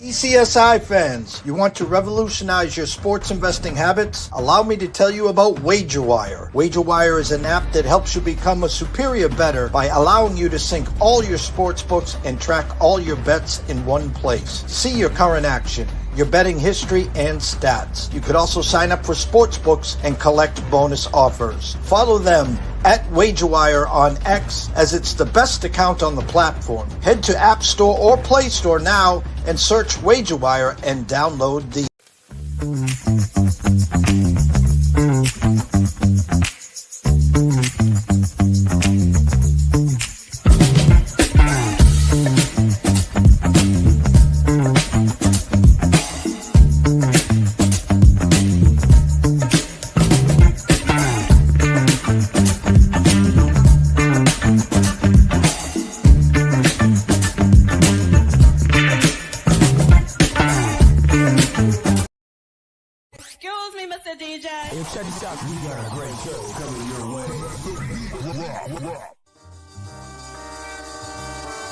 ECSI fans, you want to revolutionize your sports investing habits? Allow me to tell you about WagerWire. WagerWire is an app that helps you become a superior bettor by allowing you to sync all your sports books and track all your bets in one place. See your current action, your betting history, and stats. You could also sign up for sports books and collect bonus offers. Follow them at WagerWire on X, as it's the best account on the platform. Head to App Store or Play Store now and search WagerWire and download the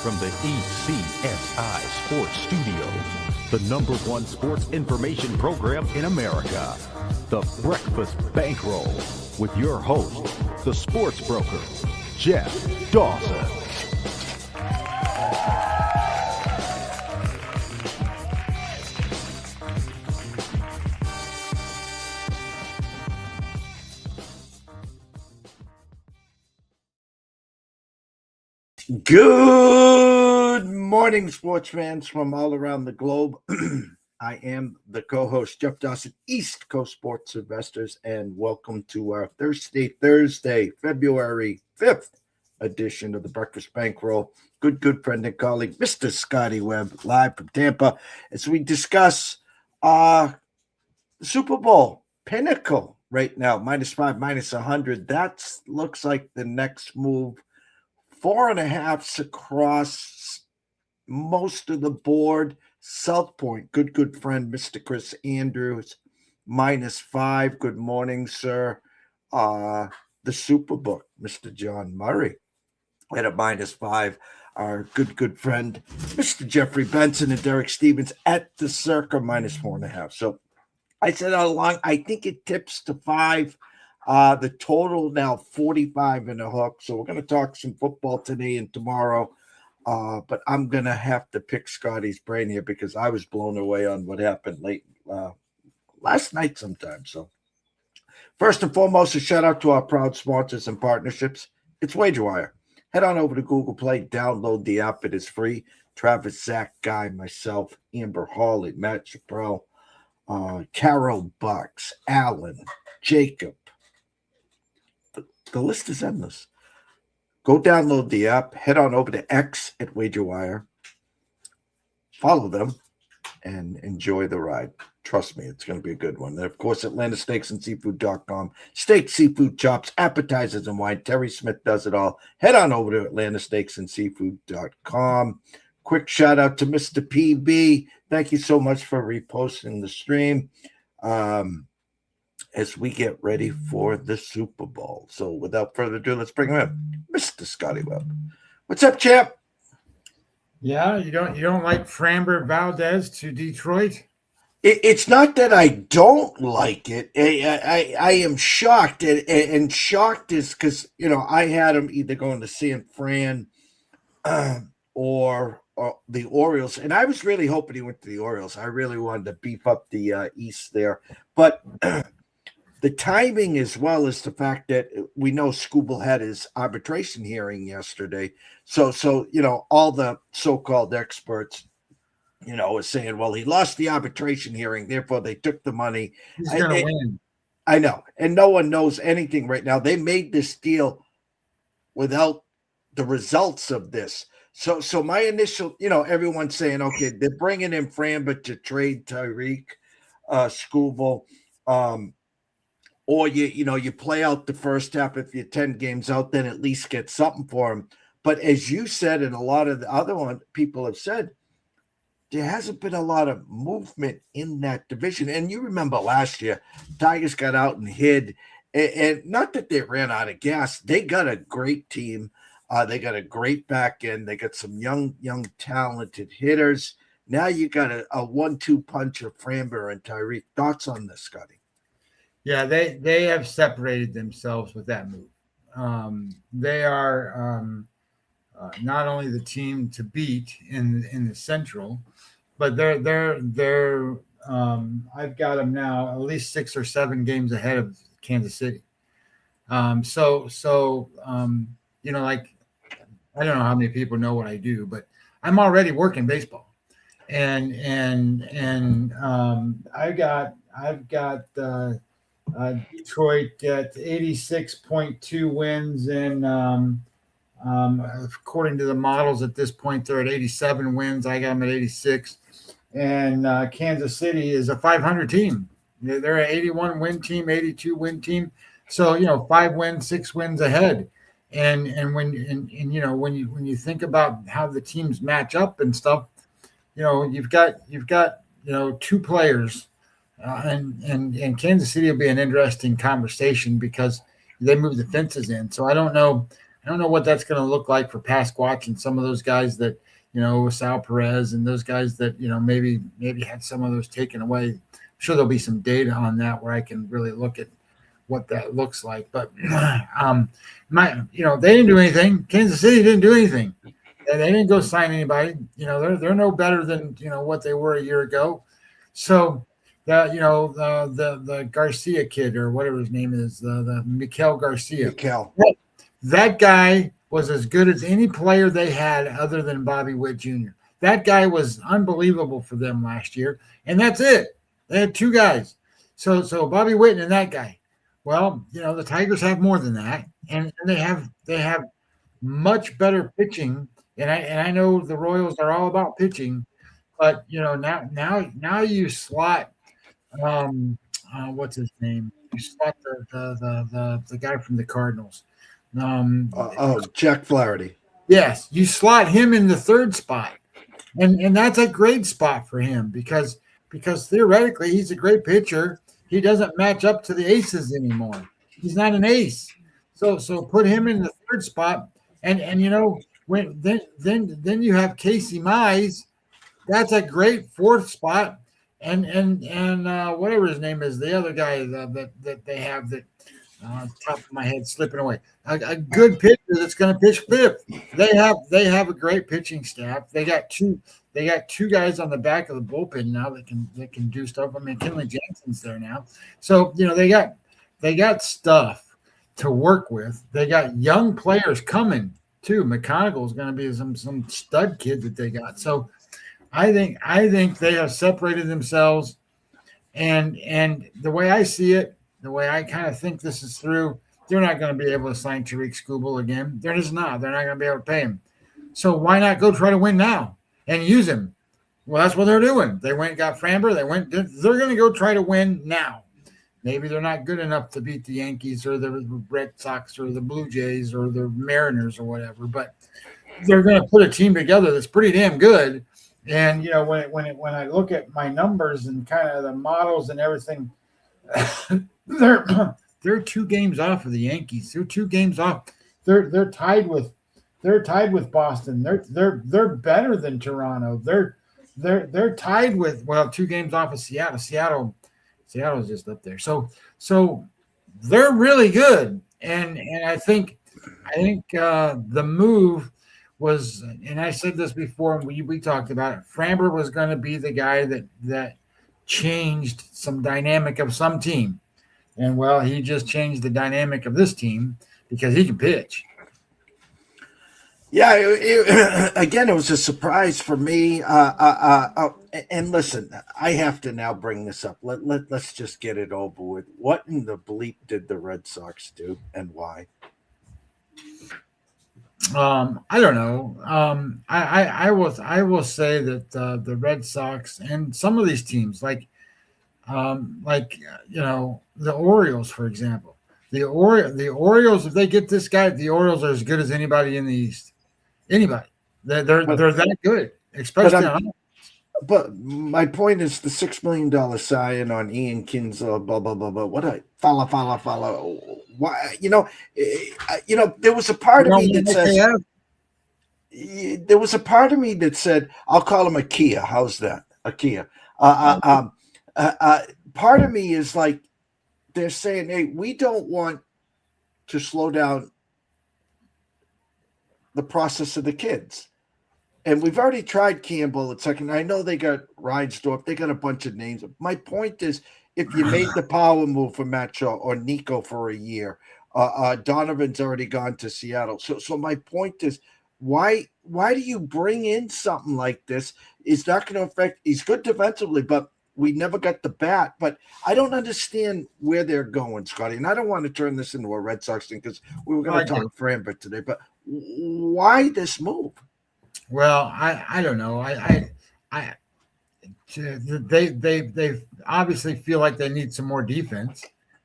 From the ECSI Sports Studios, the #1 sports information program in America, the Breakfast Bankroll, with your host, the sports broker, Jeff Dawson. Good morning, sports fans from all around the globe. I am the co-host, Jeff Dawson, East Coast Sports Investors, and welcome to our Thursday, February 5th edition of the Breakfast Bankroll. Good friend and colleague, Mr. Scotty Webb, live from Tampa, as we discuss the Super Bowl pinnacle right now, -5, -100. That looks like the next move. 4.5s across most of the board. South Point, good friend, Mr. Chris Andrews, -5. Good morning, sir. The Superbook, Mr. John Murray, at a -5. Our good friend, Mr. Jeffrey Benson and Derek Stevens at the circa -4.5. So I said all along, I think it tips to 5. The total now 45 in the hook. So we're going to talk some football today and tomorrow. But I'm going to have to pick Scotty's brain here because I was blown away on what happened late last night sometime. So first and foremost, a shout out to our proud sponsors and partnerships. It's WagerWire. Head on over to Google Play, download the app. It is free. Travis, Zach, Guy, myself, Amber Hawley, Matt Chappelle, Carol Bucks, Alan, Jacob. The list is endless. Go download the app. Head on over to X at WagerWire. Follow them and enjoy the ride. Trust me, it's going to be a good one. And of course, AtlantaSteaksAndSeafood.com. Steak, seafood, chops, appetizers, and wine. Terry Smith does it all. Head on over to AtlantaSteaksAndSeafood.com. Quick shout out to Mr. PB. Thank you so much for reposting the stream. As we get ready for the Super Bowl. So without further ado, let's bring him in. Mr. Scotty Webb. What's up, champ? Yeah, you don't like Framber Valdez to Detroit? It's not that I don't like it. I am shocked. And shocked is because, I had him either going to San Fran or the Orioles. And I was really hoping he went to the Orioles. I really wanted to beef up the East there. But the timing, as well as the fact that we know Scooble had his arbitration hearing yesterday. So all the so-called experts, are saying, well, he lost the arbitration hearing, therefore they took the money. He's going to win. I know. And no one knows anything right now. They made this deal without the results of this. So my initial, everyone's saying, okay, they're bringing in Framber to trade Tyreek, Scooble, or you play out the first half. If you're 10 games out, then at least get something for him. But as you said, and a lot of the other people have said, there hasn't been a lot of movement in that division. And you remember last year, Tigers got out and hid. And not that they ran out of gas. They got a great team. They got a great back end. They got some young talented hitters. Now you got a 1-2 punch of Framber and Tyreek. Thoughts on this, Scotty? Yeah, they have separated themselves with that move. They are not only the team to beat in the Central, but they're I've got them now at least 6 or 7 games ahead of Kansas City. Like, I don't know how many people know what I do, but I'm already working baseball, and I've got Detroit at 86.2 wins, and according to the models at this point, they're at 87 wins. I got them at 86, and Kansas City is a 500 team. They're an 81 win team, 82 win team. So 5 wins, 6 wins ahead. And when you think about how the teams match up and stuff, you've got 2 players, and Kansas City will be an interesting conversation because they move the fences in. So I don't know what that's going to look like for Pasquatch and some of those guys that Sal Perez and those guys that maybe had some of those taken away. I'm sure there'll be some data on that where I can really look at what that looks like. But they didn't do anything. Kansas City didn't do anything. They didn't go sign anybody. They're no better than what they were a year ago. So the Garcia kid or whatever his name is, the Mikel Garcia. That guy was as good as any player they had other than Bobby Witt Jr. That guy was unbelievable for them last year, and that's it. They had 2 guys. So Bobby Witt and that guy. Well, the Tigers have more than that, and they have much better pitching. And I know the Royals are all about pitching, but now you slot what's his name? You slot the guy from the Cardinals. Jack Flaherty. Yes, you slot him in the 3rd spot, and that's a great spot for him because theoretically he's a great pitcher. He doesn't match up to the aces anymore. He's not an ace. So put him in the 3rd spot, and when then you have Casey Mize. That's a great 4th spot, and whatever his name is, the other guy that they have that top of my head slipping away. A good pitcher that's going to pitch 5th. They have a great pitching staff. They got two guys on the back of the bullpen now that can do stuff. I mean, Kenley Jansen's there now, so they got stuff to work with. They got young players coming too. McConaughey is going to be some stud kid that they got. So I think they have separated themselves, and the way I see it, the way I kind of think this is through, they're not going to be able to sign Tariq Skubal again. They're just not. They're not going to be able to pay him. So why not go try to win now and use him? Well, that's what they're doing. They went and got Framber. They're going to go try to win now. Maybe they're not good enough to beat the Yankees or the Red Sox or the Blue Jays or the Mariners or whatever, but they're going to put a team together that's pretty damn good. And when I look at my numbers and kind of the models and everything, they're 2 games off of the Yankees. They're 2 games off. They're tied with Boston. They're better than Toronto. They're tied with 2 games off of Seattle. Seattle's just up there. So they're really good. And I think the move was, and I said this before, and we talked about it. Framber was going to be the guy that changed some dynamic of some team. And, well, he just changed the dynamic of this team because he can pitch. Yeah, it was a surprise for me. And listen, I have to now bring this up. Let's just get it over with. What in the bleep did the Red Sox do and why? I don't know. I will say that the Red Sox and some of these teams, like the Orioles, for example, the Orioles, if they get this guy, the Orioles are as good as anybody in the East. Anybody, they're that good, especially. But my point is the $6 million sign on Ian Kinsler, blah blah blah blah. What I follow. Why there was a part of me that says there was a part of me that said, I'll call him a Kia. How's that? A Kia. Part of me is like, they're saying, hey, we don't want to slow down the process of the kids. And we've already tried Campbell at second. I know they got Reinsdorf. They got a bunch of names. My point is, if you made the power move for Matt Shaw or Nico for a year, Donovan's already gone to Seattle. So my point is, why do you bring in something like this? It's not going to affect. He's good defensively, but we never got the bat. But I don't understand where they're going, Scotty. And I don't want to turn this into a Red Sox thing because we were going to talk FRAMBER today. But why this move? Well, I don't know. They obviously feel like they need some more defense.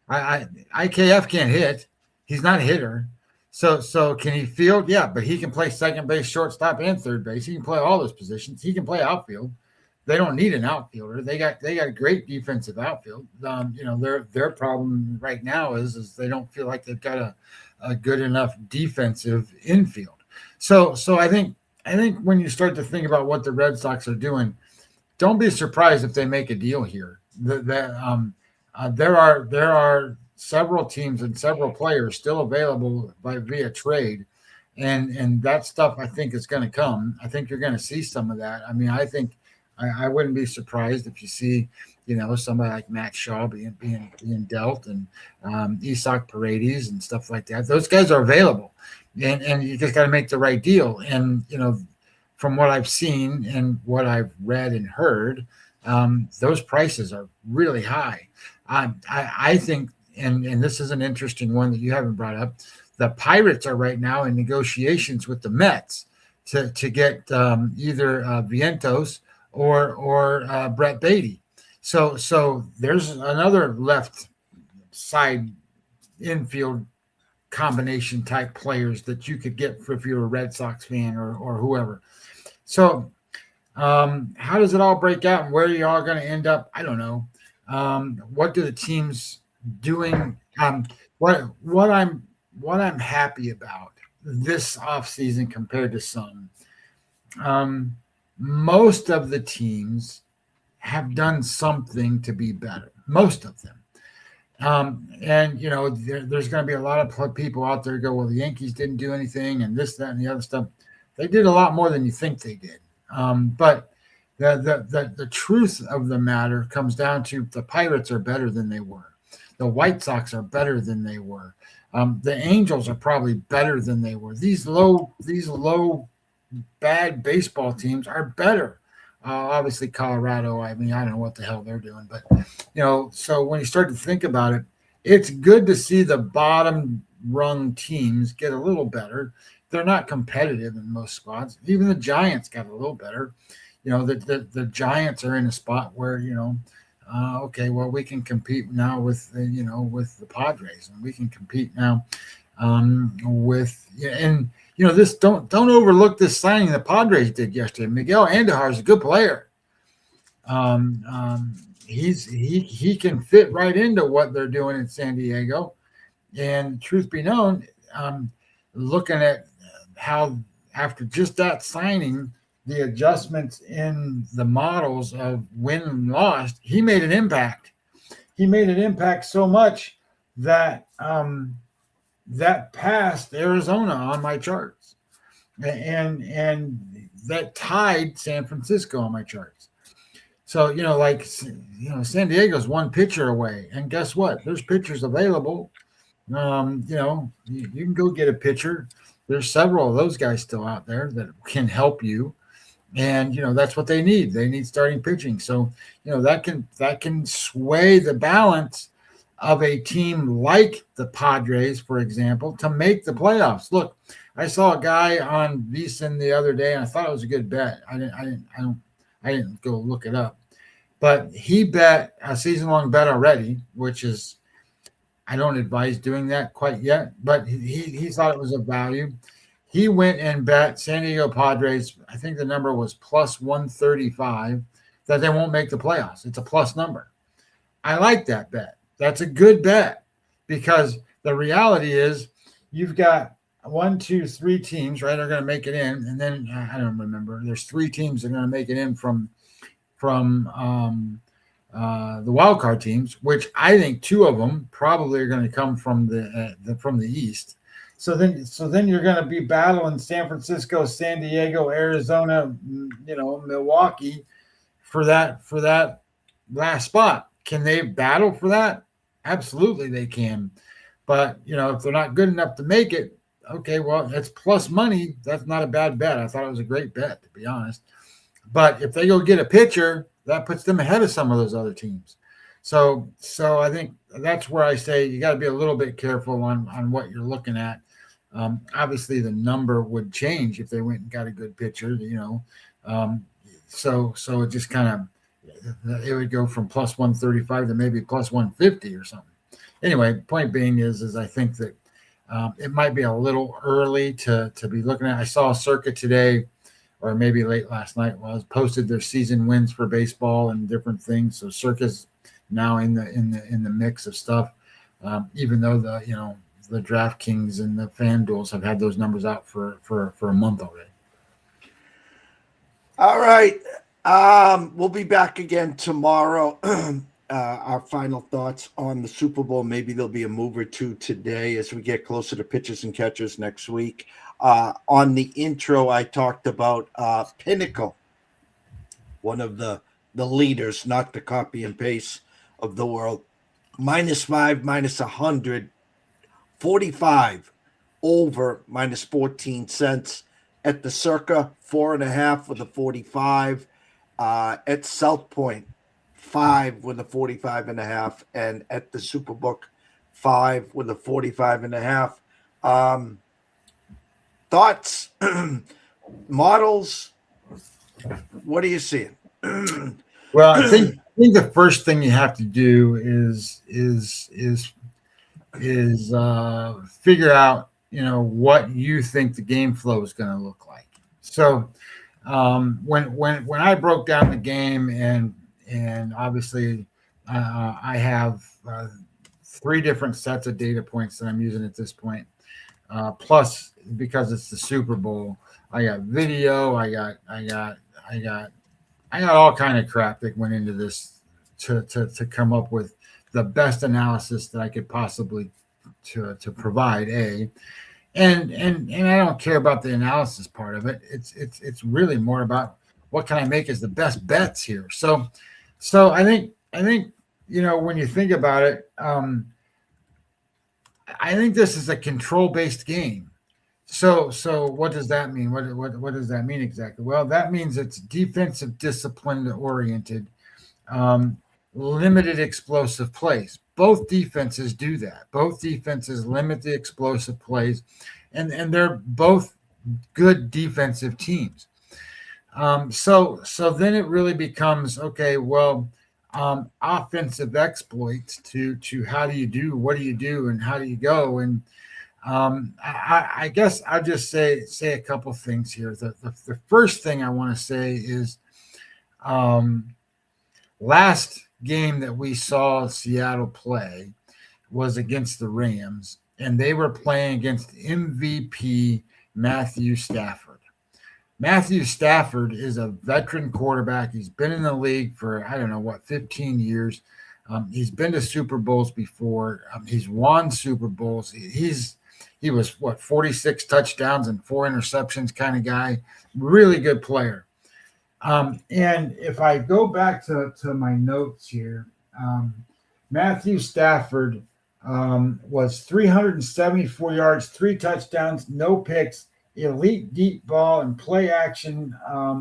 IKF can't hit. He's not a hitter. So can he field? Yeah, but he can play second base, shortstop, and third base. He can play all those positions. He can play outfield. They don't need an outfielder. They got a great defensive outfield. Their problem right now is they don't feel like they've got a good enough defensive infield. So I think when you start to think about what the Red Sox are doing, don't be surprised if they make a deal here. There are several teams and several players still available via trade, and that stuff I think is going to come. I think you're going to see some of that. I mean, I think I wouldn't be surprised if you see, somebody like Matt Shaw being dealt, and Isaac Paredes and stuff like that. Those guys are available, and you just got to make the right deal. And from what I've seen and what I've read and heard, those prices are really high. I think, and this is an interesting one that you haven't brought up. The Pirates are right now in negotiations with the Mets to get either Vientos or Brett Beatty. So there's another left side infield combination type players that you could get if you're a Red Sox fan or whoever. So how does it all break out and where you all going to end up? I don't know. What do the teams doing? What I'm happy about this offseason compared to some, most of the teams have done something to be better. Most of them. And there's going to be a lot of people out there who go, well, the Yankees didn't do anything and this, that, and the other stuff. They did a lot more than you think they did. But the truth of the matter comes down to the Pirates are better than they were. The White Sox are better than they were. The Angels are probably better than they were. These low bad baseball teams are better. Obviously Colorado, I mean, I don't know what the hell they're doing, but so when you start to think about it, it's good to see the bottom rung teams get a little better. They're not competitive in most spots. Even the Giants got a little better. The Giants are in a spot where, okay, well, we can compete now with the Padres, and we can compete now this don't overlook this signing the Padres did yesterday. Miguel Andujar is a good player. He can fit right into what they're doing in San Diego. And truth be known, looking at how after just that signing, the adjustments in the models of win and lost, he made an impact. He made an impact so much that that passed Arizona on my charts, and that tied San Francisco on my charts. So San Diego's one pitcher away, and guess what? There's pitchers available. You can go get a pitcher. There's several of those guys still out there that can help you. And that's what they need. They need starting pitching. So that can sway the balance of a team like the Padres, for example, to make the playoffs. Look, I saw a guy on VSiN the other day, and I thought it was a good bet. I didn't go look it up, but he bet a season-long bet already, which is, I don't advise doing that quite yet, but he thought it was of value. He went and bet San Diego Padres, I think the number was plus 135, that they won't make the playoffs. It's a plus number. I like that bet. That's a good bet because the reality is you've got 1, 2, 3 teams, right, are going to make it in, and then I don't remember. There's 3 teams that are going to make it in from the wild card teams, which I think 2 of them probably are going to come from the East. So then you're going to be battling San Francisco, San Diego, Arizona, Milwaukee for that last spot. Can they battle for that? Absolutely, they can. But if they're not good enough to make it, okay, well, it's plus money. That's not a bad bet. I thought it was a great bet, to be honest. But if they go get a pitcher, that puts them ahead of some of those other teams. So I think that's where I say you got to be a little bit careful on what you're looking at. Obviously, the number would change if they went and got a good pitcher. So it just kind of it would go from plus 135 to maybe plus 150 or something. Anyway, point being is I think that it might be a little early to be looking at. I saw Circa today, or maybe late last night, posted their season wins for baseball and different things. So Circa's now in the mix of stuff, even though the DraftKings and the FanDuels have had those numbers out for a month already. All right. We'll be back again tomorrow. Our final thoughts on the Super Bowl. Maybe there'll be a move or two today as we get closer to pitchers and catchers next week. On the intro, I talked about Pinnacle, one of the leaders, not the copy and paste of the world. -5, -100, 45 over -14 cents at the Circa, 4.5 with a 45. At South Point, 5 with a 45.5, and at the Superbook, 5 with a 45.5. Thoughts, models, what are you seeing? Well, I think the first thing you have to do is figure out what you think the game flow is going to look like. So when I broke down the game, and obviously I have 3 different sets of data points that I'm using at this point. Plus, because it's the Super Bowl, I got video, I got all kind of crap that went into this to come up with the best analysis that I could possibly to provide. And I don't care about the analysis part of it. It's really more about what can I make as the best bets here. So I think when you think about it, I think this is a control-based game. So what does that mean? What does that mean exactly? Well, that means it's defensive discipline oriented, limited explosive plays. Both defenses do that. Both defenses limit the explosive plays, and they're both good defensive teams. So then it really becomes, okay, well, offensive exploits to how do you do, what do you do, and how do you go? And I guess I'll just say a couple things here. The first thing I want to say is last game that we saw Seattle play was against the Rams, and they were playing against MVP Matthew Stafford. Matthew Stafford is a veteran quarterback. He's been in the league for, 15 years. He's been to Super Bowls before. He's won Super Bowls. He was 46 touchdowns and 4 interceptions kind of guy. Really good player. And if I go back to my notes here, Matthew Stafford was 374 yards, 3 touchdowns, no picks, elite deep ball and play action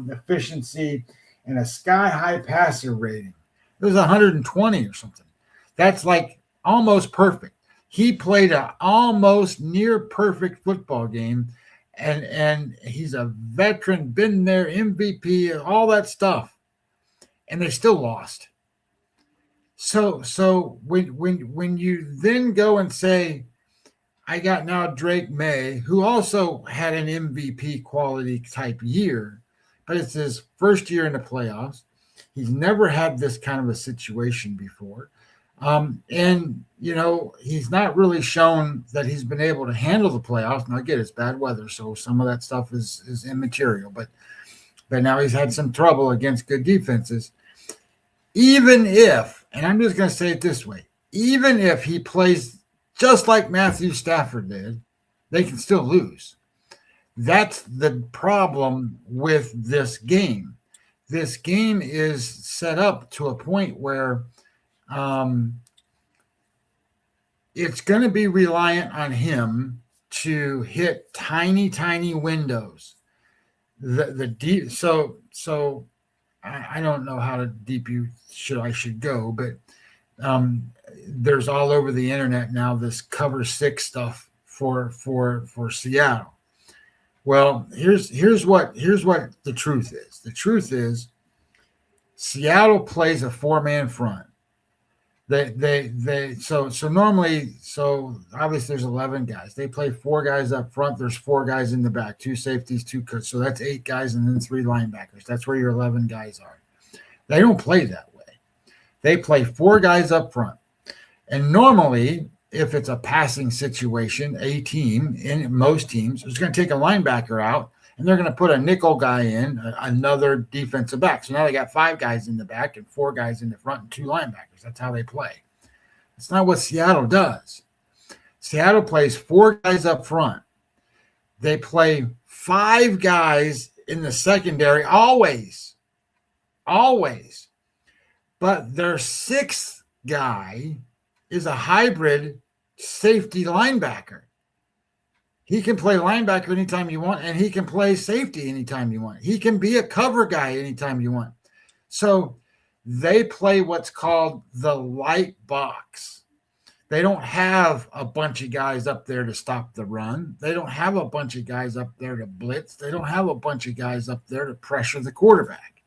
efficiency, and a sky-high passer rating. It was 120 or something. That's like almost perfect. He played an almost near perfect football game, and he's a veteran, been there, MVP, all that stuff, and they still lost. So when you then go and say, I got now Drake May, who also had an MVP quality type year, but it's his first year in the playoffs. He's never had this kind of a situation before. And, he's not really shown that he's been able to handle the playoffs. Now, again, it's bad weather, so some of that stuff is immaterial. But now he's had some trouble against good defenses. Even if, and I'm just going to say it this way, even if he plays just like Matthew Stafford did, they can still lose. That's the problem with this game. This game is set up to a point where it's going to be reliant on him to hit tiny, tiny windows. The deep. So I don't know how deep I should go, but there's all over the internet now this cover 6 stuff for Seattle. Well, here's what the truth is. The truth is Seattle plays a 4-man front. So normally, obviously there's 11 guys. They play 4 guys up front. There's 4 guys in the back, 2 safeties, 2 coaches. So that's 8 guys and then 3 linebackers. That's where your 11 guys are. They don't play that way. They play 4 guys up front. And normally, if it's a passing situation, a team, in most teams, is going to take a linebacker out, and they're going to put a nickel guy in, another defensive back. So now they got 5 guys in the back and 4 guys in the front and 2 linebackers. That's how they play. That's not what Seattle does. Seattle plays 4 guys up front. They play 5 guys in the secondary always. But their 6th guy is a hybrid safety linebacker. He can play linebacker anytime you want, and he can play safety anytime you want. He can be a cover guy anytime you want. So they play what's called the light box. They don't have a bunch of guys up there to stop the run. They don't have a bunch of guys up there to blitz. They don't have a bunch of guys up there to pressure the quarterback.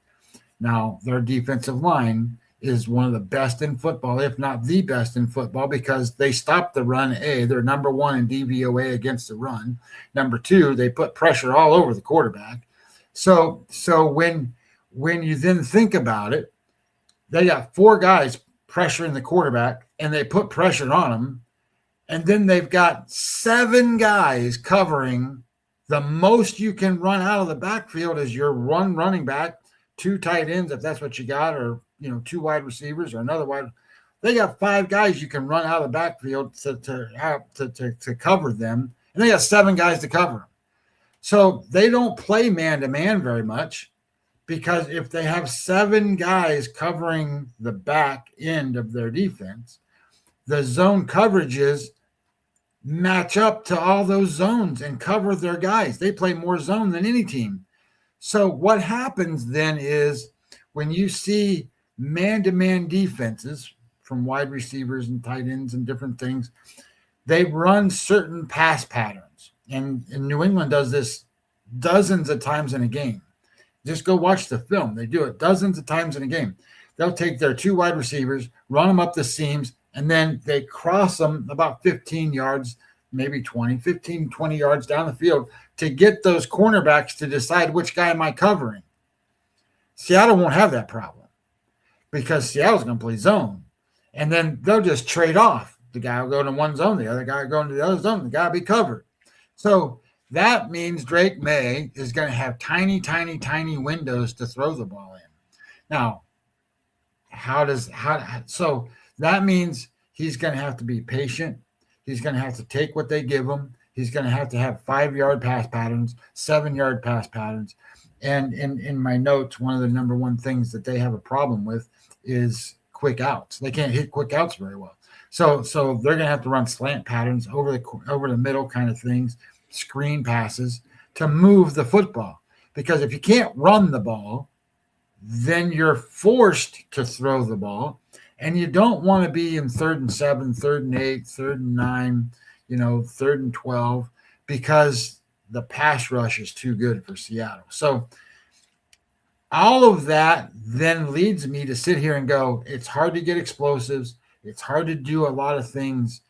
Now, their defensive line is one of the best in football, if not the best in football, because they stop the run. They're number 1 in DVOA against the run. Number 2, they put pressure all over the quarterback. So when you then think about it, they got 4 guys pressuring the quarterback, and they put pressure on them, and then they've got 7 guys covering. The most you can run out of the backfield is your running back, 2 tight ends, if that's what you got, or 2 wide receivers or another wide. They got 5 guys you can run out of the backfield to cover them, and they got 7 guys to cover them. So they don't play man-to-man very much, because if they have 7 guys covering the back end of their defense, the zone coverages match up to all those zones and cover their guys. They play more zone than any team. So what happens then is when you see man-to-man defenses from wide receivers and tight ends and different things, they run certain pass patterns. And New England does this dozens of times in a game. Just go watch the film. They do it dozens of times in a game. They'll take their 2 wide receivers, run them up the seams, and then they cross them about 15 yards, maybe 20 yards down the field to get those cornerbacks to decide which guy am I covering. Seattle won't have that problem, because Seattle's going to play zone. And then they'll just trade off. The guy will go to one zone, the other guy will go into the other zone, the guy will be covered. So that means Drake May is going to have tiny, tiny, tiny windows to throw the ball in. Now, so that means he's going to have to be patient. He's going to have to take what they give him. He's going to have 5-yard pass patterns, 7-yard pass patterns. And in my notes, one of the number 1 things that they have a problem with is quick outs. They can't hit quick outs very well. So they're going to have to run slant patterns over the middle kind of things, screen passes to move the football. Because if you can't run the ball, then you're forced to throw the ball. And you don't want to be in 3rd and 7, 3rd and 8, 3rd and 9, 3rd and 12, because the pass rush is too good for Seattle. So all of that then leads me to sit here and go, it's hard to get explosives. It's hard to do a lot of things,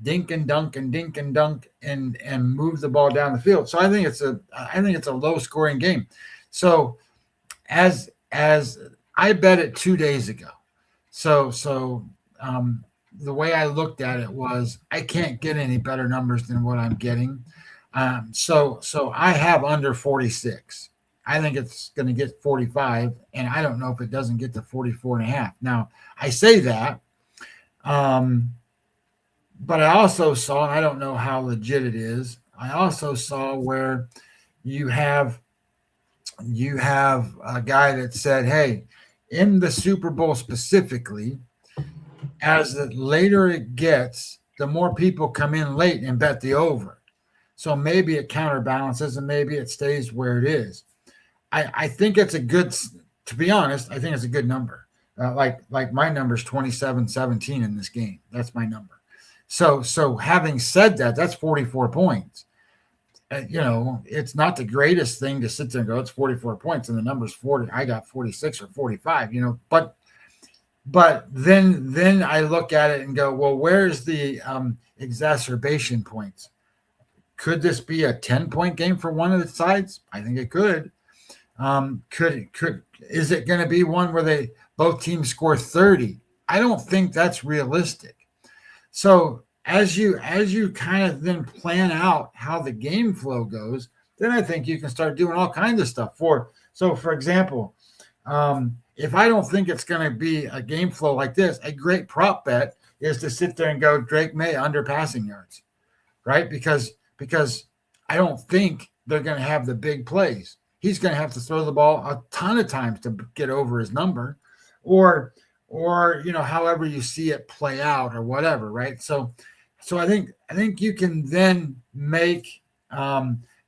dink and dunk and move the ball down the field. So I think it's a low scoring game. So as I bet it 2 days ago. So the way I looked at it was I can't get any better numbers than what I'm getting. So I have under 46. I think it's going to get 45, and I don't know if it doesn't get to 44 and a half. Now, I say that, but I also saw, and I don't know how legit it is, I also saw where you have a guy that said, hey, in the Super Bowl specifically, as the later it gets, the more people come in late and bet the over. So maybe it counterbalances and maybe it stays where it is. I think it's a good, to be honest, I think it's a good number. Like my number is 27-17 in this game. That's my number. So having said that, that's 44 points. It's not the greatest thing to sit there and go, it's 44 points and the number's 40. I got 46 or 45, but then I look at it and go, well, where's the exacerbation points? Could this be a 10-point game for one of the sides? I think it could. Is it going to be one where both teams score 30? I don't think that's realistic. So as you kind of then plan out how the game flow goes, then I think you can start doing all kinds of stuff. For example, if I don't think it's going to be a game flow like this, a great prop bet is to sit there and go Drake May under passing yards, right? Because I don't think they're going to have the big plays. He's going to have to throw the ball a ton of times to get over his number, or however you see it play out or whatever, right? So I think you can then make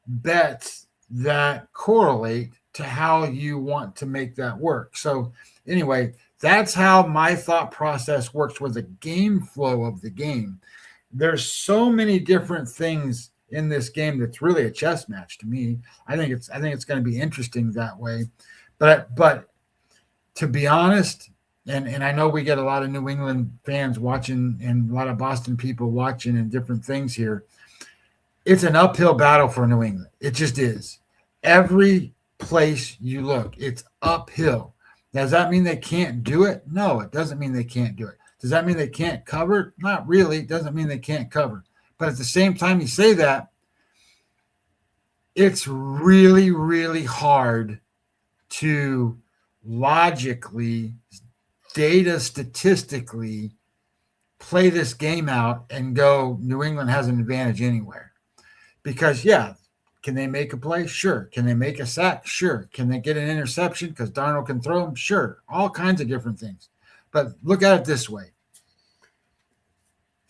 bets that correlate to how you want to make that work. So anyway, that's how my thought process works with the game flow of the game. There's so many different things in this game that's really a chess match to me. I think it's going to be interesting that way. But to be honest, and I know we get a lot of New England fans watching and a lot of Boston people watching and different things here. It's an uphill battle for New England. It just is. Every place you look, it's uphill. Does that mean they can't do it? No, it doesn't mean they can't do it. Does that mean they can't cover? Not really. It doesn't mean they can't cover. But at the same time you say that, it's really, really hard to logically, data statistically play this game out and go New England has an advantage anywhere. Because, can they make a play? Sure. Can they make a sack? Sure. Can they get an interception because Darnold can throw them? Sure. All kinds of different things. But look at it this way.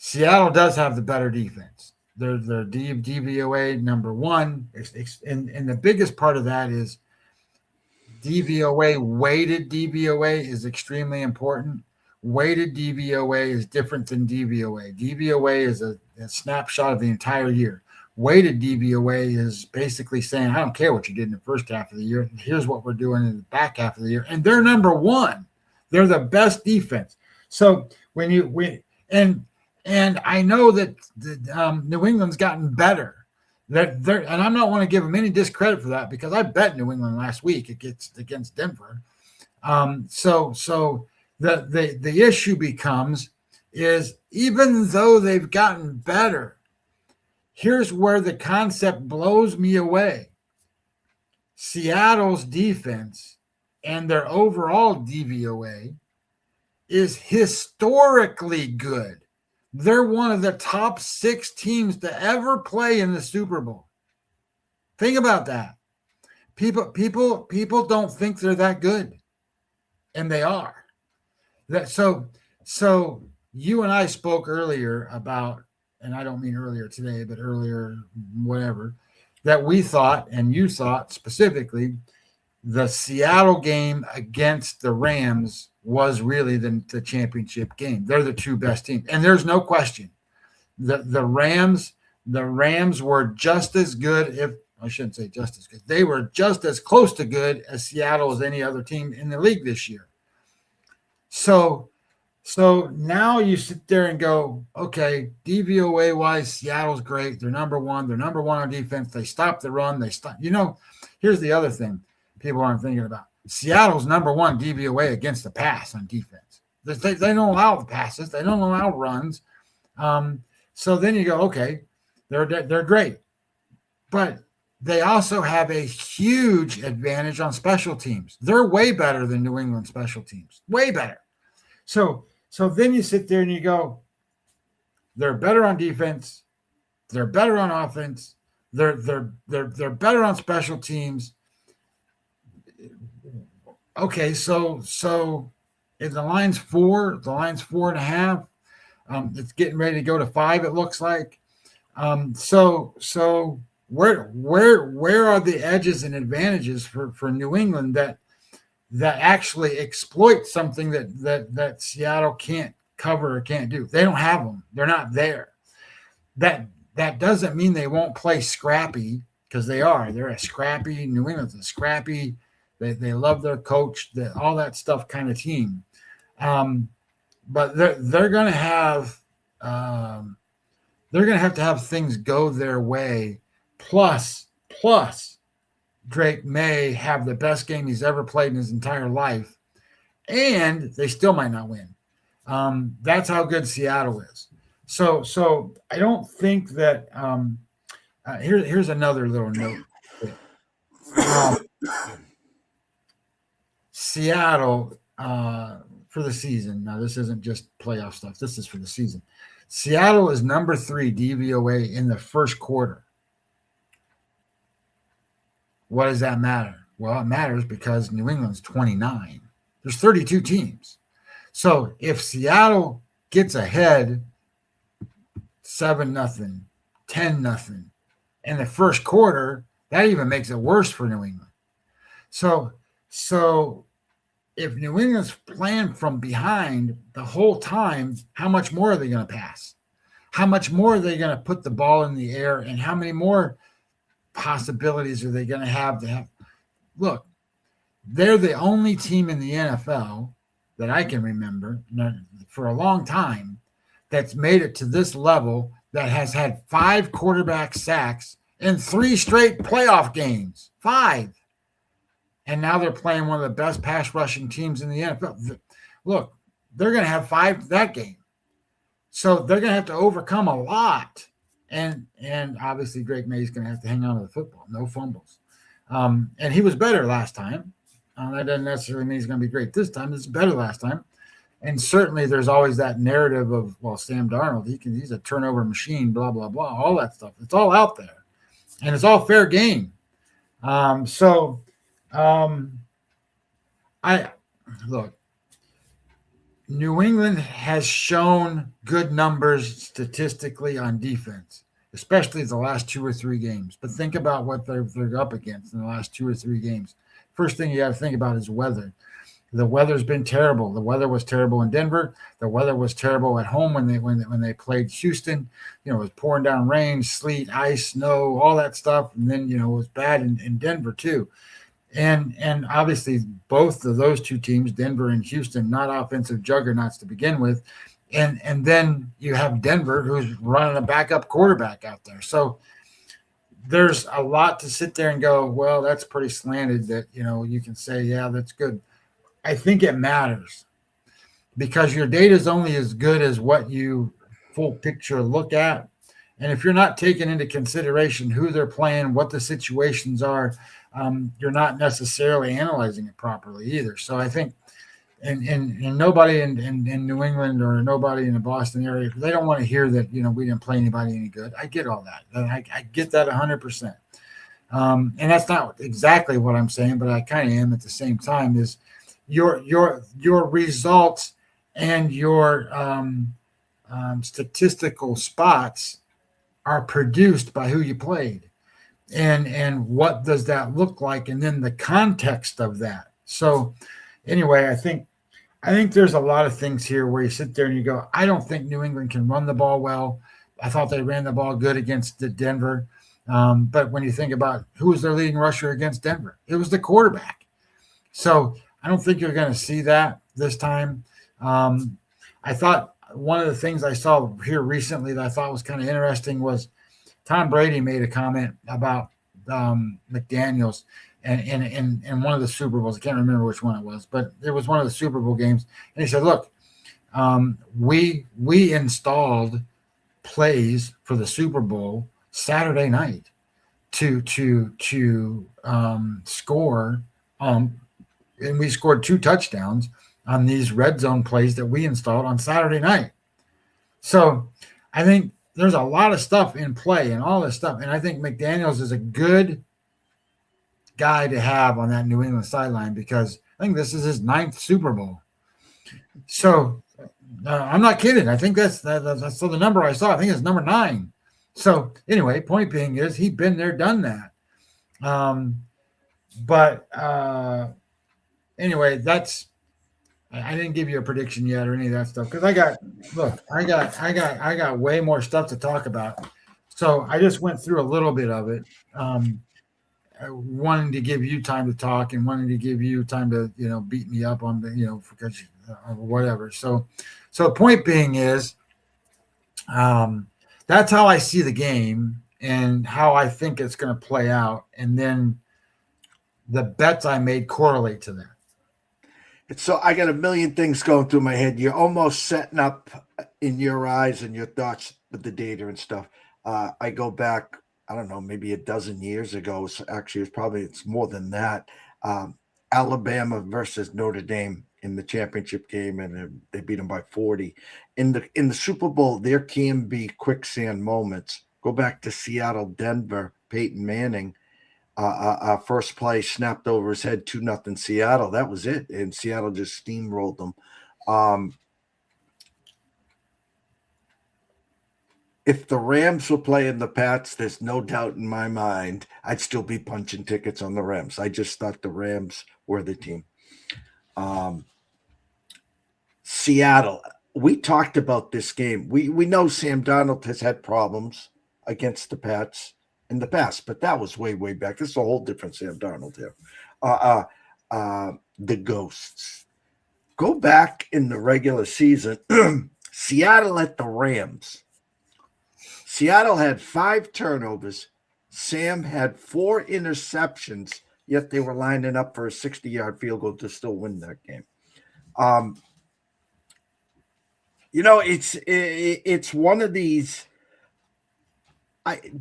Seattle does have the better defense. They're DVOA number one. And the biggest part of that is DVOA, weighted DVOA is extremely important. Weighted DVOA is different than DVOA. DVOA is a snapshot of the entire year. Weighted DVOA is basically saying, I don't care what you did in the first half of the year. Here's what we're doing in the back half of the year. And they're number one. They're the best defense. So and I know that New England's gotten better. And I'm not want to give them any discredit for that because I bet New England last week against Denver. So the issue becomes is even though they've gotten better, here's where the concept blows me away. Seattle's defense and their overall DVOA is historically good. They're one of the top 6 teams to ever play in the Super Bowl. Think about that. People don't think they're that good, and they are. So you and I spoke earlier about, and I don't mean earlier today, but earlier whatever, that we thought, and you thought specifically, the Seattle game against the Rams was really the championship game. They're the 2 best teams. And there's no question. The Rams were just as good, I shouldn't say just as good. They were just as close to good as Seattle as any other team in the league this year. So now you sit there and go, okay, DVOA wise, Seattle's great. They're number one. They're number one on defense. They stop the run. Here's the other thing people aren't thinking about. Seattle's number one DVOA against the pass on defense. They don't allow the passes. They don't allow runs. So then you go, okay, they're great. But they also have a huge advantage on special teams. They're way better than New England special teams. Way better. So then you sit there and you go, they're better on defense. They're better on offense. They're better on special teams. Okay, so if the line's 4, the line's 4.5. It's getting ready to go to 5. It looks like. So where are the edges and advantages for New England that actually exploit something that Seattle can't cover or can't do? They don't have them. They're not there. That doesn't mean they won't play scrappy, because they are. They're a scrappy. New England's a scrappy. They love their coach. All that stuff kind of team. But they're going to have to have things go their way. Plus, Drake may have the best game he's ever played in his entire life, and they still might not win. That's how good Seattle is. So I don't think that. Here's another little note. Seattle for the season. Now, this isn't just playoff stuff. This is for the season. Seattle is number 3 DVOA in the first quarter. What does that matter? Well, it matters because New England's 29. There's 32 teams. So if Seattle gets ahead 7-0, 10-0 in the first quarter, that even makes it worse for New England. So if New England's playing from behind the whole time, how much more are they going to pass? How much more are they going to put the ball in the air? And how many more possibilities are they going to have? Look, they're the only team in the NFL that I can remember for a long time that's made it to this level, that has had 5 quarterback sacks in 3 straight playoff games. 5. And now they're playing one of the best pass rushing teams in the NFL. Look, they're going to have 5 that game. So they're going to have to overcome a lot. And obviously Drake May's going to have to hang on to the football. No fumbles. And he was better last time. That doesn't necessarily mean he's going to be great this time. It's better last time. And certainly there's always that narrative of, well, Sam Darnold, he's a turnover machine, blah, blah, blah, all that stuff. It's all out there. And it's all fair game. Look, New England has shown good numbers statistically on defense, especially the last 2 or 3 games. But think about what they're up against in the last 2 or 3 games. First thing you got to think about is weather. The weather's been terrible. The weather was terrible in Denver. The weather was terrible at home when they played Houston. You know, it was pouring down rain, sleet, ice, snow, all that stuff. And then, it was bad in Denver too. And obviously both of those 2 teams, Denver and Houston, not offensive juggernauts to begin with. And then you have Denver, who's running a backup quarterback out there. So there's a lot to sit there and go, well, that's pretty slanted that, you can say, yeah, that's good. I think it matters because your data is only as good as what you full picture look at. And if you're not taking into consideration who they're playing, what the situations are, you're not necessarily analyzing it properly either. So I think, and nobody in New England or nobody in the Boston area, they don't want to hear that, we didn't play anybody any good. I get all that. I get that 100%. And that's not exactly what I'm saying, but I kind of am at the same time, is your results and your statistical spots are produced by who you played, and what does that look like, and then the context of that. So anyway, I think there's a lot of things here where you sit there and you go, I don't think New England can run the ball well. I thought they ran the ball good against Denver. But when you think about who was their leading rusher against Denver, it was the quarterback. So I don't think you're going to see that this time. I thought one of the things I saw here recently that I thought was kind of interesting was Tom Brady made a comment about McDaniels and one of the Super Bowls. I can't remember which one it was, but it was one of the Super Bowl games. And he said, look, We installed plays for the Super Bowl Saturday night to score, and we scored 2 touchdowns on these red zone plays that we installed on Saturday night. So I think there's a lot of stuff in play and all this stuff, and I think McDaniels is a good guy to have on that New England sideline because I think this is his 9th Super Bowl. So I'm not kidding. I think that's so the number I saw. I think it's number 9. So anyway, point being is he's been there, done that. Anyway, I didn't give you a prediction yet or any of that stuff because I got way more stuff to talk about. So I just went through a little bit of it. Wanting to give you time to talk and wanting to give you time to, beat me up on the, because or whatever. So point being is, that's how I see the game and how I think it's going to play out. And then the bets I made correlate to that. So I got a million things going through my head. You're almost setting up in your eyes and your thoughts with the data and stuff. I go back, I don't know, maybe a dozen years ago. So actually, it's more than that. Alabama versus Notre Dame in the championship game, and they beat them by 40. In the Super Bowl, there can be quicksand moments. Go back to Seattle, Denver, Peyton Manning. First play snapped over his head, 2-0 Seattle. That was it, and Seattle just steamrolled them. If the Rams were playing the Pats, there's no doubt in my mind I'd still be punching tickets on the Rams. I just thought the Rams were the team. Seattle, we talked about this game. We know Sam Darnold has had problems against the Pats in the past, but that was way, way back. This is a whole different Sam Darnold here. The Ghosts. Go back in the regular season. Seattle at the Rams. Seattle had 5 turnovers. Sam had 4 interceptions, yet they were lining up for a 60-yard field goal to still win that game. It's one of these.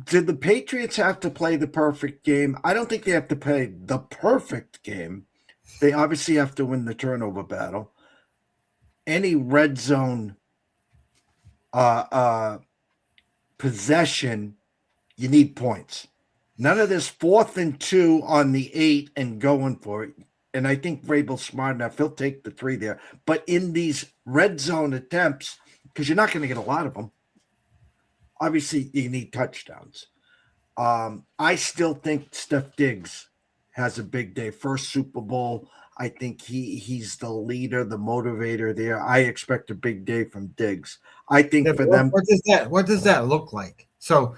Did the Patriots have to play the perfect game? I don't think they have to play the perfect game. They obviously have to win the turnover battle. Any red zone possession, you need points. None of this 4th and 2 on the 8 and going for it. And I think Vrabel's smart enough. He'll take the 3 there. But in these red zone attempts, because you're not going to get a lot of them, obviously you need touchdowns. I still think Steph Diggs has a big day. First Super Bowl. I think he's the leader, the motivator there. I expect a big day from Diggs. I think for them. What does that look like? So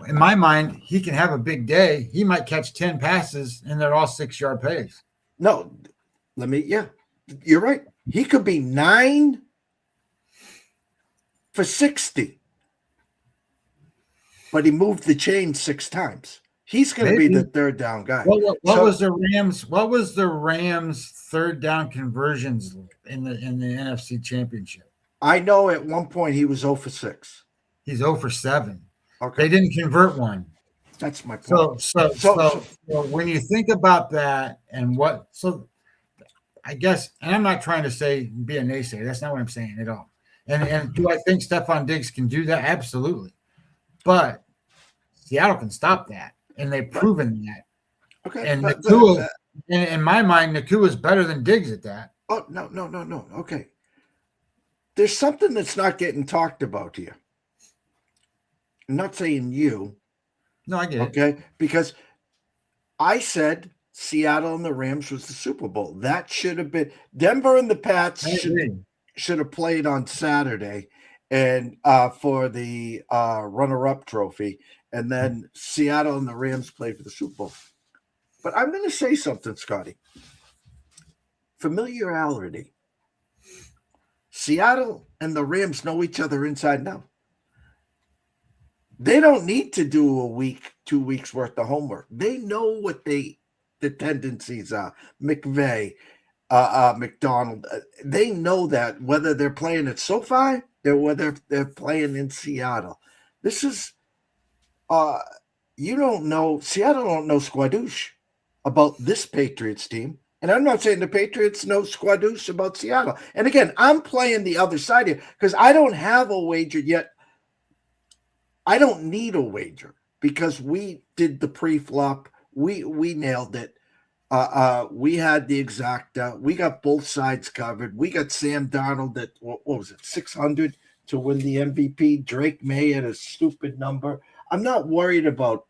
in my mind, he can have a big day. He might catch 10 passes and they're all 6-yard plays. No, you're right. He could be 9 for 60, but he moved the chain 6 times. He's going to be the 3rd down guy. What was the Rams? What was the Rams' 3rd down conversions in the NFC Championship? I know at one point he was 0 for 6. He's 0 for 7. Okay, they didn't convert one. That's my point. So when you think about that and I guess, and I'm not trying to be a naysayer. That's not what I'm saying at all. And do I think Stephon Diggs can do that? Absolutely. But Seattle can stop that, and they've proven that. Okay. And Nakua, in my mind, Nakua is better than Diggs at that. Oh, no. Okay. There's something that's not getting talked about here. I'm not saying you. No, I get it. Okay, because I said Seattle and the Rams was the Super Bowl. That should have been Denver and the Pats should have played on Saturday and for the runner-up trophy, and then Seattle and the Rams played for the Super Bowl. But I'm going to say something, Scotty. Familiarity. Seattle and the Rams know each other inside and out. They don't need to do a week, 2 weeks worth of homework. They know what the tendencies are. McVay, McDonald. They know that whether they're playing at SoFi or whether they're playing in Seattle. This is you don't know Seattle don't know squadouche about this Patriots team. And I'm not saying the Patriots know squadouche about Seattle. And again, I'm playing the other side here because I don't have a wager yet. I don't need a wager because we did the pre-flop. We nailed it. We had the exact. We got both sides covered. We got Sam Darnold at what was it, 600 to win the MVP. Drake May at a stupid number. I'm not worried about.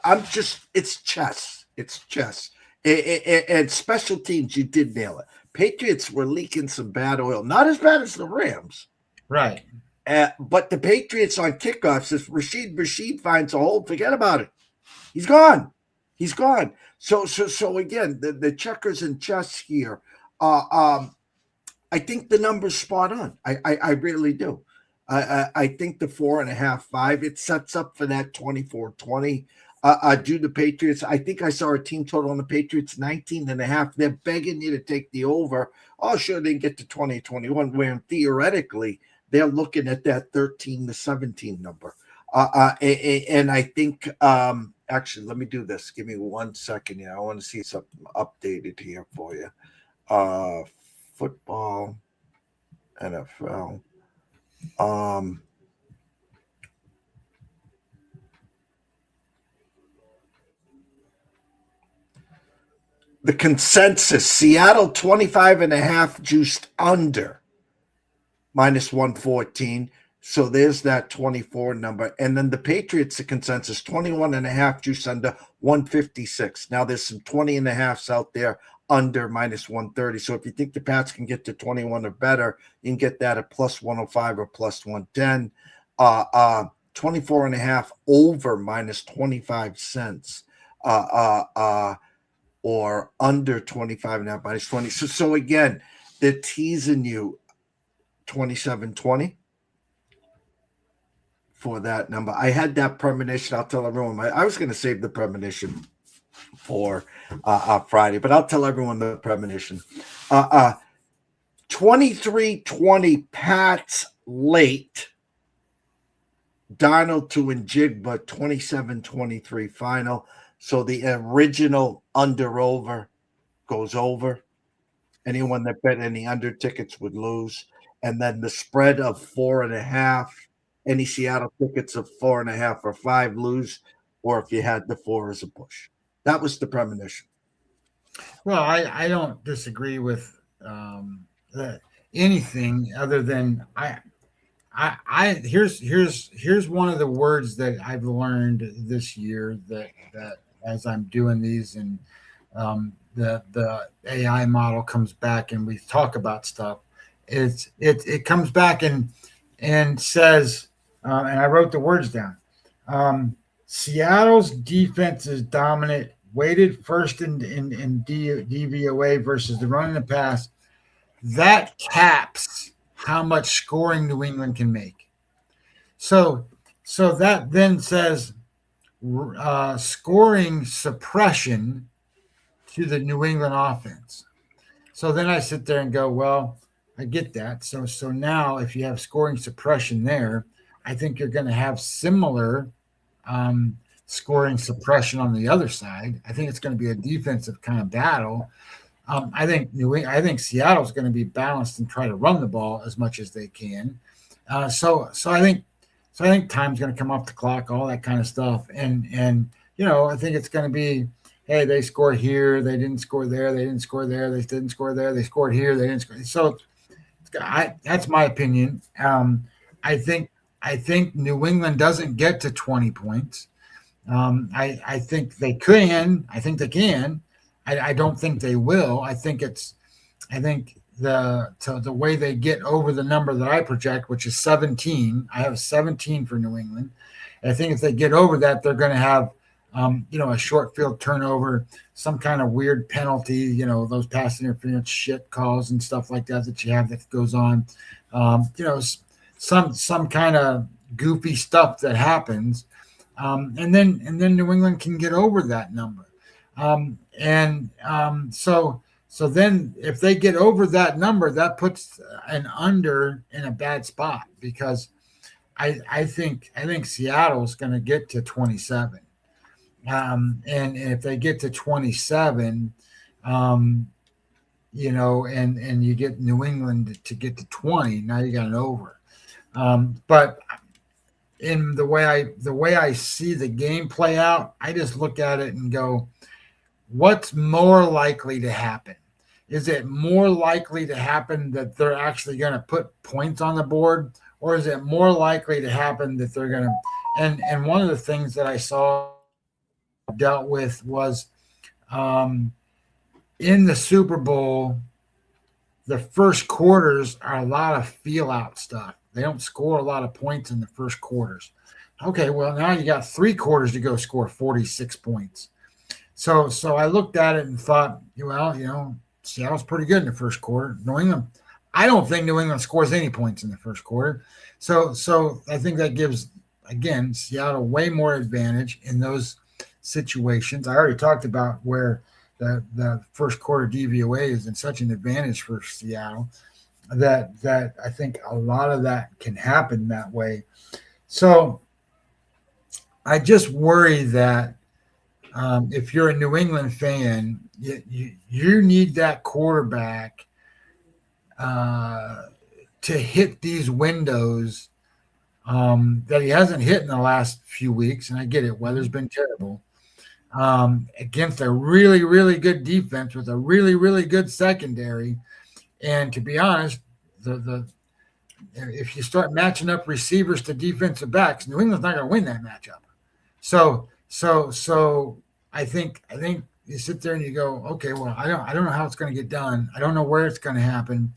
It's chess. It's chess. And special teams, you did nail it. Patriots were leaking some bad oil. Not as bad as the Rams. Right. But the Patriots on kickoffs, if Rashid finds a hole, forget about it. He's gone. He's gone. So again, the checkers and chess here. I think the number's spot on. I really do. I think the 4.5, 5, it sets up for that 24-20. Do the Patriots. I think I saw a team total on the Patriots 19.5. They're begging you to take the over. Oh, sure, they get to 20-21, where theoretically they're looking at that 13-17 number. And I think actually, let me do this. Give me 1 second here. I want to see something updated here for you. Football, NFL. The consensus, Seattle 25.5 juiced under -114. So there's that 24 number. And then the Patriots, the consensus, 21.5 juice under 156. Now there's some 20.5s out there under -130. So if you think the Pats can get to 21 or better, you can get that at +105 or +110. 24.5 over -25 cents. Or under 25.5 -20. So again, they're teasing you 27-20 for that number. I had that premonition. I'll tell everyone. I was going to save the premonition for Friday, but I'll tell everyone the premonition. 23-20 Pats late. Darnold to Njigba 27-23 final. So the original under-over goes over. Anyone that bet any under tickets would lose. And then the spread of 4.5, any Seattle tickets of 4.5 or 5 lose, or if you had the 4 as a push. That was the premonition. Well, I don't disagree with anything other than here's one of the words that I've learned this year that as I'm doing these and the AI model comes back and we talk about stuff, it comes back and says, and I wrote the words down. Seattle's defense is dominant, weighted first in DVOA versus the run and the pass. That caps how much scoring New England can make. So that then says scoring suppression to the New England offense. So then I sit there and go, well, I get that. So now if you have scoring suppression there, I think you're going to have similar scoring suppression on the other side. I think it's going to be a defensive kind of battle. I think Seattle's going to be balanced and try to run the ball as much as they can. So I think time's going to come off the clock, all that kind of stuff. And I think it's going to be, hey, they scored here, they didn't score there, they didn't score there, they didn't score there, they scored here, they didn't score. So that's my opinion. I think New England doesn't get to 20 points. I think they can. I think they can. I don't think they will. I think the way they get over the number that I project, which is 17. I have 17 for New England. I think if they get over that, they're going to have a short field turnover, some kind of weird penalty, those pass interference shit calls and stuff like that you have that goes on. Some kind of goofy stuff that happens. And then New England can get over that number. So So then if they get over that number, that puts an under in a bad spot, because I think Seattle's going to get to 27. And if they get to 27, and you get New England to get to 20, now you got an over. But in the way I see the game play out, I just look at it and go, what's more likely to happen? Is it more likely to happen that they're actually going to put points on the board, or is it more likely to happen that they're going to? And one of the things that I saw dealt with was in the Super Bowl, the first quarters are a lot of feel out stuff. They don't score a lot of points in the first quarters. Okay, well, now you got 3 quarters to go score 46 points. So I looked at it and thought, well, Seattle's pretty good in the first quarter. New England, I don't think New England scores any points in the first quarter. So I think that gives, again, Seattle way more advantage in those situations. I already talked about where the first quarter DVOA is in such an advantage for Seattle that I think a lot of that can happen that way. So I just worry that if you're a New England fan, you need that quarterback to hit these windows that he hasn't hit in the last few weeks. And I get it, weather's been terrible. Against a really, really good defense with a really, really good secondary. And to be honest, if you start matching up receivers to defensive backs, New England's not going to win that matchup. So I think you sit there and you go, okay, well, I don't know how it's going to get done. I don't know where it's going to happen.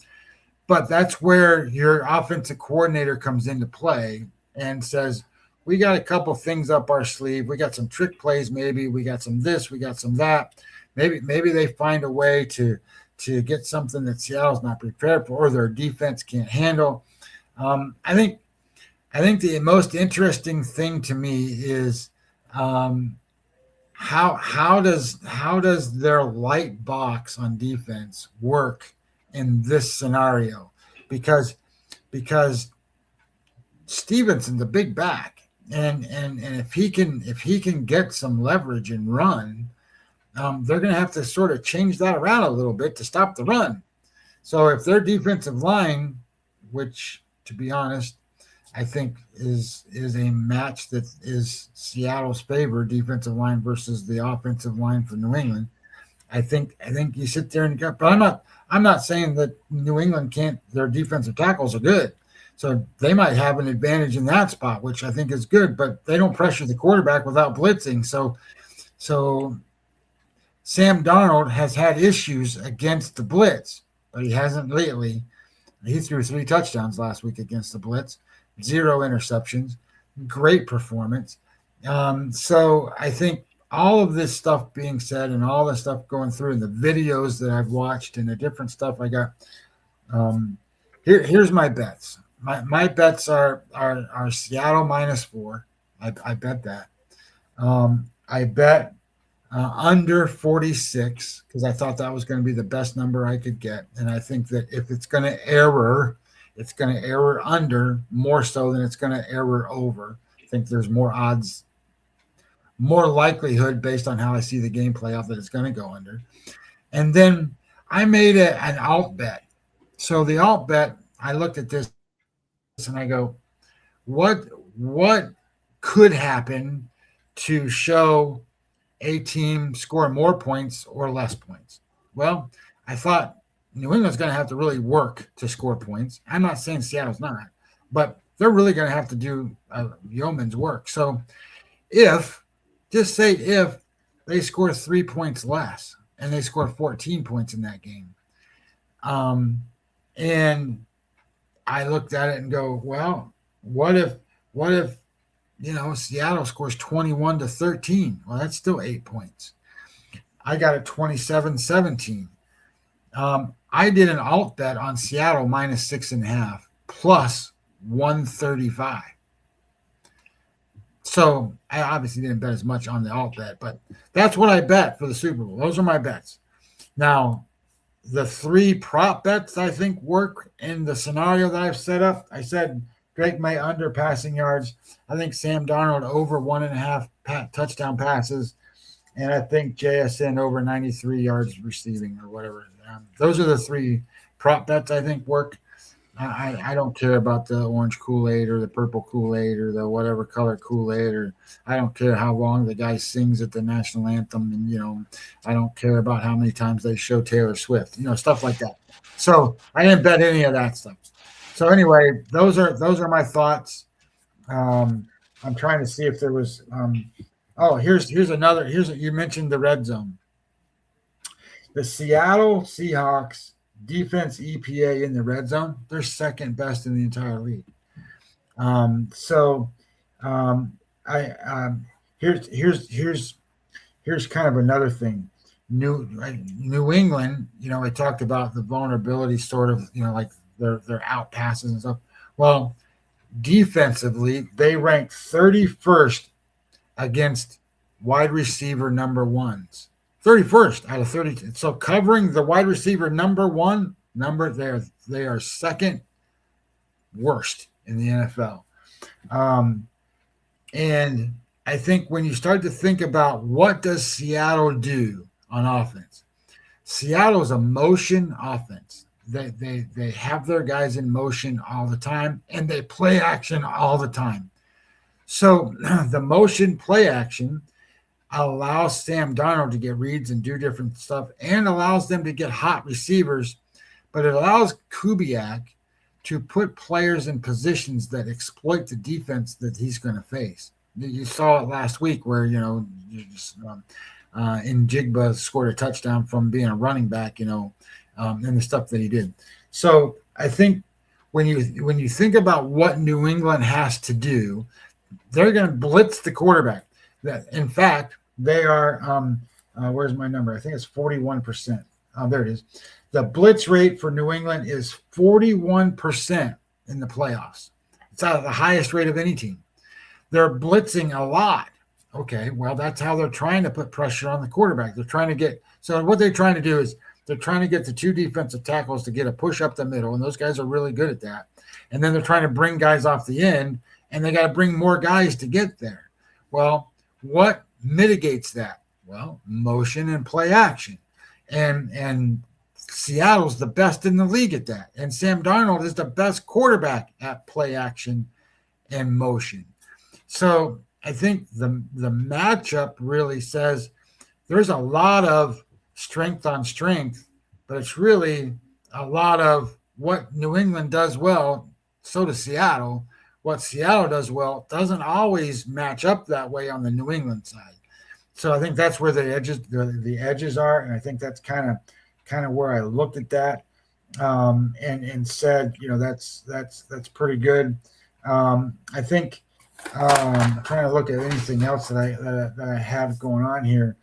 But that's where your offensive coordinator comes into play and says, we got a couple things up our sleeve. We got some trick plays, maybe. We got some this, we got some that. Maybe they find a way to get something that Seattle's not prepared for or their defense can't handle. I think the most interesting thing to me is how does their light box on defense work in this scenario? Because Stevenson's a big back, and if he can get some leverage and run, they're going to have to sort of change that around a little bit to stop the run. So if their defensive line, which to be honest, I think is a match that is Seattle's favor, defensive line versus the offensive line for New England. I think you sit there and go, but I'm not saying that New England can't. Their defensive tackles are good, so they might have an advantage in that spot, which I think is good. But they don't pressure the quarterback without blitzing. So Sam Darnold has had issues against the blitz, but he hasn't lately. He threw 3 touchdowns last week against the blitz, 0 interceptions, great performance. So I think all of this stuff being said and all the stuff going through and the videos that I've watched and the different stuff I got, here's my bets. My bets are Seattle -4. I bet that. I bet under 46 because I thought that was going to be the best number I could get. And I think that if it's going to error, it's going to error under more so than it's going to error over. I think there's more odds, more likelihood based on how I see the game play out that it's going to go under. And then I made an alt bet. So the alt bet, I looked at this and I go, what could happen to show a team score more points or less points? Well, I thought New England's going to have to really work to score points. I'm not saying Seattle's not, but they're really going to have to do yeoman's work. So if they score 3 points less and they score 14 points in that game, and I looked at it and go, well, what if Seattle scores 21-13? Well, that's still 8 points. I got it 27-17. I did an alt bet on Seattle -6.5 plus 135. So I obviously didn't bet as much on the alt bet, but that's what I bet for the Super Bowl. Those are my bets. Now, the 3 prop bets I think work in the scenario that I've set up. I said Drake May under passing yards. I think Sam Darnold over 1.5 touchdown passes. And I think JSN over 93 yards receiving or whatever. Those are the 3 prop bets I think work. I don't care about the orange Kool-Aid or the purple Kool-Aid or the whatever color Kool-Aid, or I don't care how long the guy sings at the national anthem. And, I don't care about how many times they show Taylor Swift, stuff like that. So I didn't bet any of that stuff. So anyway, those are my thoughts. I'm trying to see if there was, here's another, you mentioned the red zone. The Seattle Seahawks defense EPA in the red zone, they're second best in the entire league. Here's kind of another thing. New England, I talked about the vulnerability sort of, like their out passes and stuff. Well, defensively, they rank 31st against wide receiver number ones. 31st out of 30. So covering the wide receiver number one they are second worst in the NFL. And I think when you start to think about what does Seattle do on offense, Seattle's a motion offense. They have their guys in motion all the time, and they play action all the time. So the motion play action allows Sam Darnold to get reads and do different stuff, and allows them to get hot receivers, but it allows Kubiak to put players in positions that exploit the defense that he's going to face. You saw it last week where, Njigba scored a touchdown from being a running back, and the stuff that he did. So I think when you think about what New England has to do, they're going to blitz the quarterback. That, in fact, they are, where's my number? I think it's 41%. There it is. The blitz rate for New England is 41% in the playoffs. It's out of the highest rate of any team. They're blitzing a lot. Okay, well, that's how they're trying to put pressure on the quarterback. What they're trying to do is they're trying to get the 2 defensive tackles to get a push up the middle, and those guys are really good at that. And then they're trying to bring guys off the end, and they got to bring more guys to get there. Well, what mitigates that? Well, motion and play action. And Seattle's the best in the league at that. And Sam Darnold is the best quarterback at play action and motion. So I think the matchup really says there's a lot of strength on strength, but it's really a lot of what New England does well, so does Seattle. What Seattle does well doesn't always match up that way on the New England side. So I think that's where the edges are, and I think that's kind of where I looked at that and said, that's pretty good. I think I'm trying to look at anything else that I have going on here.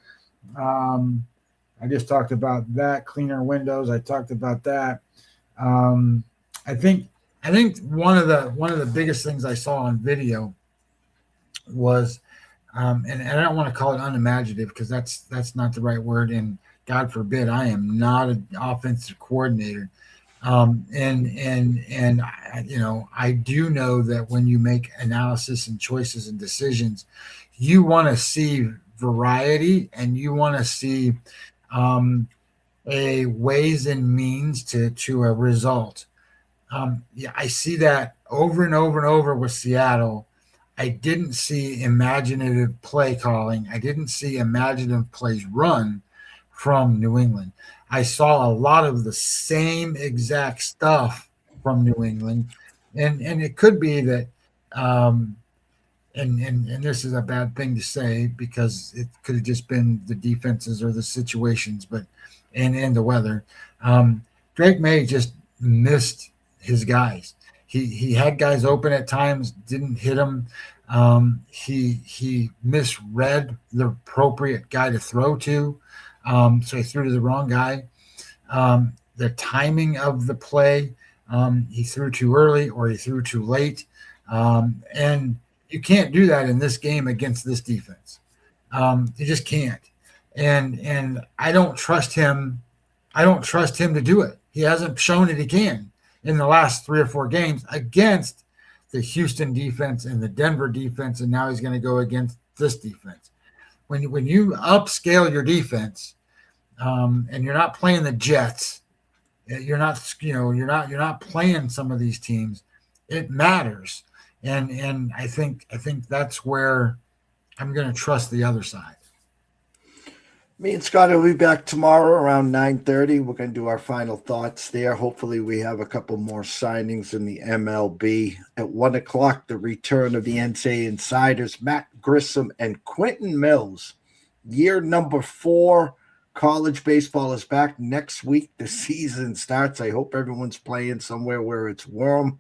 I just talked about that, cleaner windows. I talked about that. I think one of the biggest things I saw on video was, and I don't want to call it unimaginative because that's not the right word, and God forbid I am not an offensive coordinator. And I do know that when you make analysis and choices and decisions, you want to see variety, and you want to see a ways and means to a result. I see that over and over and over with Seattle. I didn't see imaginative play calling. I didn't see imaginative plays run from New England. I saw a lot of the same exact stuff from New England. And it could be that, and this is a bad thing to say because it could have just been the defenses or the situations, and the weather. Drake May just missed his guys. He had guys open at times, didn't hit them. He misread the appropriate guy to throw to, so he threw to the wrong guy. The timing of the play, he threw too early or he threw too late, and you can't do that in this game against this defense. You just can't. And I don't trust him I don't trust him to do it. He hasn't shown that he can in the last 3 or 4 games against the Houston defense and the Denver defense, and now he's going to go against this defense. When you upscale your defense, and you're not playing the Jets, you're not playing some of these teams. It matters, and I think that's where I'm going to trust the other side. Me and Scott will be back tomorrow around 9:30. We're going to do our final thoughts there. Hopefully we have a couple more signings in the MLB. At 1 o'clock, the return of the NCAA Insiders, Matt Grissom and Quentin Mills. Year number 4. College baseball is back next week. The season starts. I hope everyone's playing somewhere where it's warm.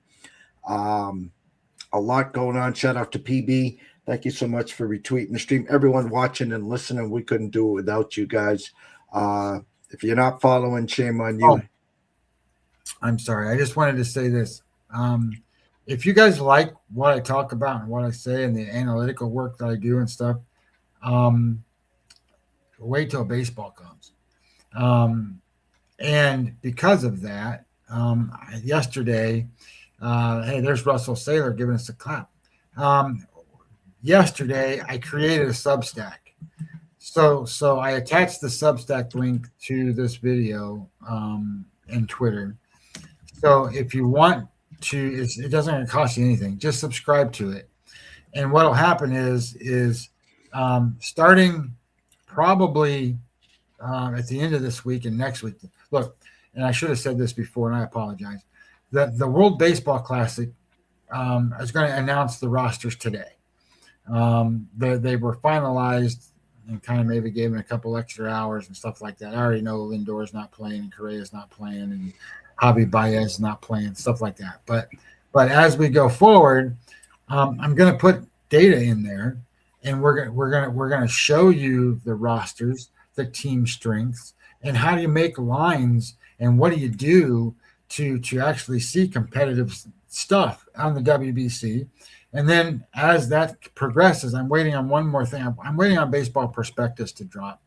A lot going on. Shout out to PB. Thank you so much for retweeting the stream. Everyone watching and listening, we couldn't do it without you guys. If you're not following, shame on you. Oh, I'm sorry. I just wanted to say this. If you guys like what I talk about and what I say and the analytical work that I do and stuff, wait till baseball comes. And because of that, yesterday, hey, there's Russell Saylor giving us a clap. Yesterday, I created a Substack. So I attached the Substack link to this video and Twitter. So if you want to, it doesn't cost you anything. Just subscribe to it. And what will happen is starting probably at the end of this week and next week. Look, and I should have said this before, and I apologize. The World Baseball Classic is going to announce the rosters today. They were finalized and kind of maybe gave them a couple extra hours and stuff like that. I already know Lindor's not playing, and Correa's not playing, and Javi Baez is not playing, stuff like that. But as we go forward, I'm going to put data in there, and we're going to show you the rosters, the team strengths, and how do you make lines, and what do you do to actually see competitive stuff on the WBC. And then as that progresses, I'm waiting on one more thing. I'm waiting on Baseball Prospectus to drop,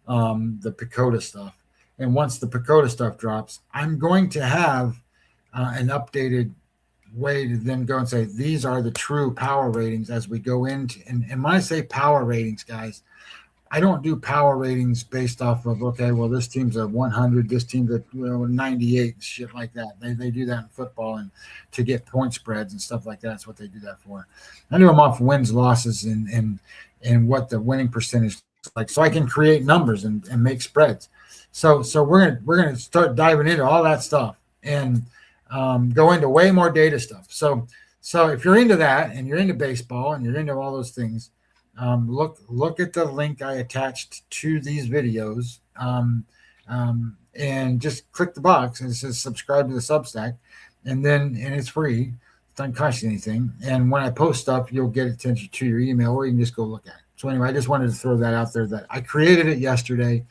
the PECOTA stuff. And once the PECOTA stuff drops, I'm going to have an updated way to then go and say, these are the true power ratings as we go into. And when I say power ratings, guys, I don't do power ratings based off of, okay, well, this team's a 100, this team's a 98, shit like that. They do that in football and to get point spreads and stuff like that. That's what they do that for. I do them off wins, losses, and what the winning percentage is like, so I can create numbers and make spreads. So we're gonna start diving into all that stuff and go into way more data stuff. So if you're into that and you're into baseball and you're into all those things, look at the link I attached to these videos, and just click the box and it says subscribe to the Substack, and it's free. It doesn't cost you anything. And when I post stuff, you'll get attention to your email, or you can just go look at it. So anyway, I just wanted to throw that out there that I created it yesterday.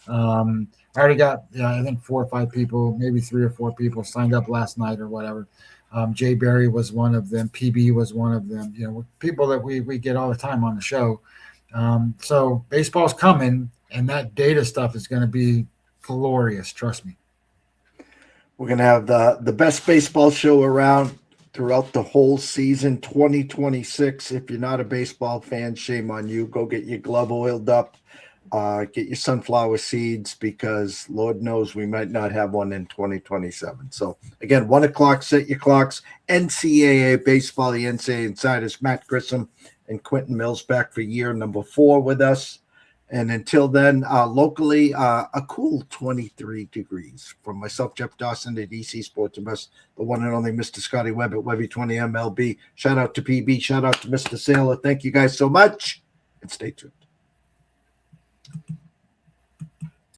I already got, I think 4 or 5 people, maybe 3 or 4 people signed up last night or whatever. Jay Berry was one of them. PB was one of them. People that we get all the time on the show. So baseball's coming, and that data stuff is going to be glorious. Trust me. We're going to have the best baseball show around throughout the whole season, 2026. If you're not a baseball fan, shame on you. Go get your glove oiled up. Get your sunflower seeds, because Lord knows we might not have one in 2027. So again, 1 o'clock, set your clocks. NCAA baseball, the NCAA Insiders, Matt Grissom and Quentin Mills back for year number 4 with us. And until then, locally, a cool 23 degrees. From myself, Jeff Dawson at EC Sports Invest, the one and only Mr. Scotty Webb at Webby20 MLB. Shout out to PB. Shout out to Mr. Saylor. Thank you guys so much, and stay tuned.